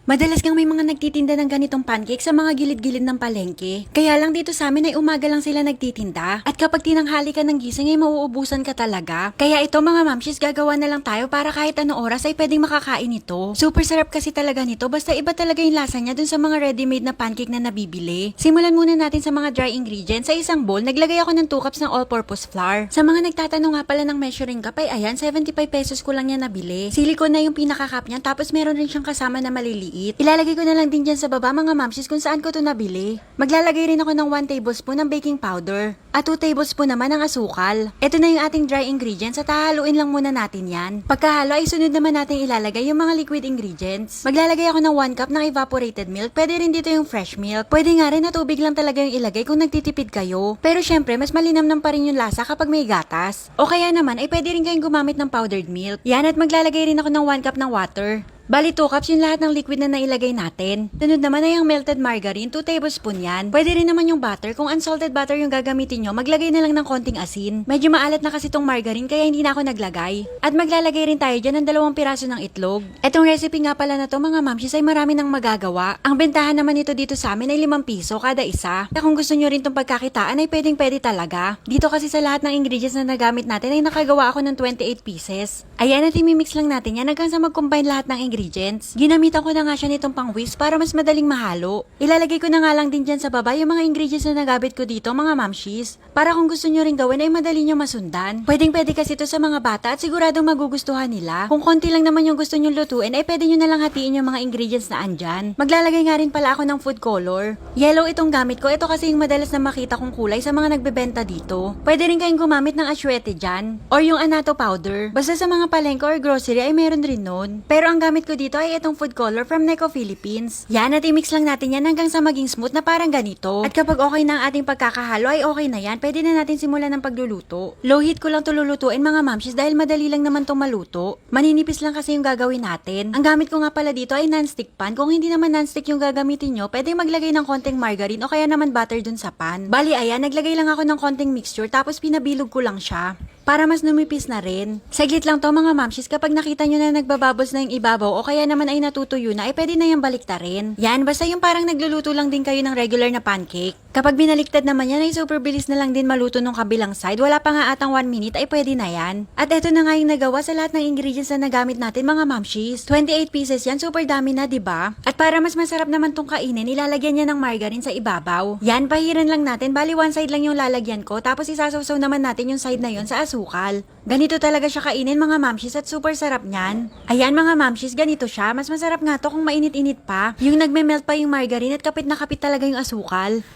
Madalas kang may mga nagtitinda ng ganitong pancake sa mga gilid-gilid ng palengke. Kaya lang dito sa amin ay umaga lang sila nagtitinda. At kapag tinanghali ka ng gising ay mauubusan ka talaga. Kaya ito mga mamshis, gagawa na lang tayo para kahit anong oras ay pwedeng makakain ito. Super sarap kasi talaga nito, basta iba talaga yung lasa niya dun sa mga ready-made na pancake na nabibili. Simulan muna natin sa mga dry ingredients. Sa isang bowl, naglagay ako ng 2 cups ng all-purpose flour. Sa mga nagtatanong nga pala ng measuring cup ay ayan, 75 pesos ko lang yan nabili. Silicone na yung pinaka-cup niya, tapos meron rin siyang kasama na maliliit. Ilalagay ko na lang din dyan sa baba mga mamsis kung saan ko to nabili. Maglalagay rin ako ng 1 tablespoon ng baking powder at 2 tablespoon naman ng asukal. Ito na yung ating dry ingredients at hahaluin lang muna natin yan. Pagkahalo ay sunod naman natin ilalagay yung mga liquid ingredients. Maglalagay ako ng 1 cup ng evaporated milk. Pwede rin dito yung fresh milk. Pwede nga rin na tubig lang talaga yung ilagay kung nagtitipid kayo. Pero syempre mas malinamnam pa rin yung lasa kapag may gatas. O kaya naman ay pwede rin kayong gumamit ng powdered milk. Yan, at maglalagay rin ako ng 1 cup ng water. Bali 2 cups yung lahat ng liquid na nailagay natin. Sunod naman ay ang melted margarine, 2 tablespoon yan. Pwede rin naman yung butter. Kung unsalted butter yung gagamitin nyo, maglagay na lang ng konting asin. Medyo maalat na kasi tong margarine kaya hindi na ako naglagay. At maglalagay rin tayo dyan ng 2 piraso ng itlog. Etong recipe nga pala na to mga mamshis ay marami nang magagawa. Ang bentahan naman nito dito sa amin ay 5 piso kada isa. Kaya kung gusto nyo rin tong pagkakitaan ay pwede talaga. Dito kasi sa lahat ng ingredients na nagamit natin ay nakagawa ako ng 28 pieces. Ayan, at imimix lang natin yan hanggang sa mag-combine lahat ng ingredients. Ginamitan ko na nga siya nitong pang whisk para mas madaling mahalo. Ilalagay ko na nga lang din dyan sa baba yung mga ingredients na nagamit ko dito mga mamshis. Para kung gusto nyo rin gawin ay madali nyo masundan. Pwede kasi ito sa mga bata at siguradong magugustuhan nila. Kung konti lang naman yung gusto nyo lutuin ay pwede nyo na lang hatiin yung mga ingredients na andyan. Maglalagay nga rin pala ako ng food color. Yellow itong gamit ko. Ito kasi yung madalas na makita kong kulay sa mga nagbebenta dito. Pwede rin kayong gumamit ng asyete dyan. Or yung annatto powder. Basta sa mga palengke or grocery ay meron rin nun. Pero ang gamit ko dito ay itong food color from Neco Philippines. Yan, at i-mix lang natin yan hanggang sa maging smooth na parang ganito. At kapag okay na ang ating pagkakahalo ay okay na yan, pwede na natin simulan ng pagluluto. Low heat ko lang to lulutuin mga mamshis dahil madali lang naman tong maluto. Maninipis lang kasi yung gagawin natin. Ang gamit ko nga pala dito ay non-stick pan. Kung hindi naman non-stick yung gagamitin nyo, pwede maglagay ng konting margarine o kaya naman butter dun sa pan. Bali ayan, naglagay lang ako ng konting mixture tapos pinabilog ko lang siya para mas numipis na rin. Saglit lang to mga mamshis, kapag nakita nyo na nagbababos na yung ibabaw o kaya naman ay natutuyo na ay pwede na yung baliktarin. Yan, basta yung parang nagluluto lang din kayo ng regular na pancake. Kapag binaliktad naman yan ay super bilis na lang din maluto nung kabilang side. Wala pa nga atang 1 minute ay pwede na yan. At eto na nga yung nagawa sa lahat ng ingredients na nagamit natin mga mamshis. 28 pieces yan, super dami na, diba? At para mas masarap naman tong kainin, ilalagyan niya ng margarine sa ibabaw. Yan, pahiran lang natin. Bali one side lang yung lalagyan ko, tapos isasawsaw naman natin yung side na yon sa asukal. Ganito talaga siya kainin mga mamshis at super sarap niyan. Ayan mga mamshis, ganito siya. Mas masarap nga to kung mainit-init pa. Yung nagme-melt pa yung margarine at kapit na kapit talaga yung asukal.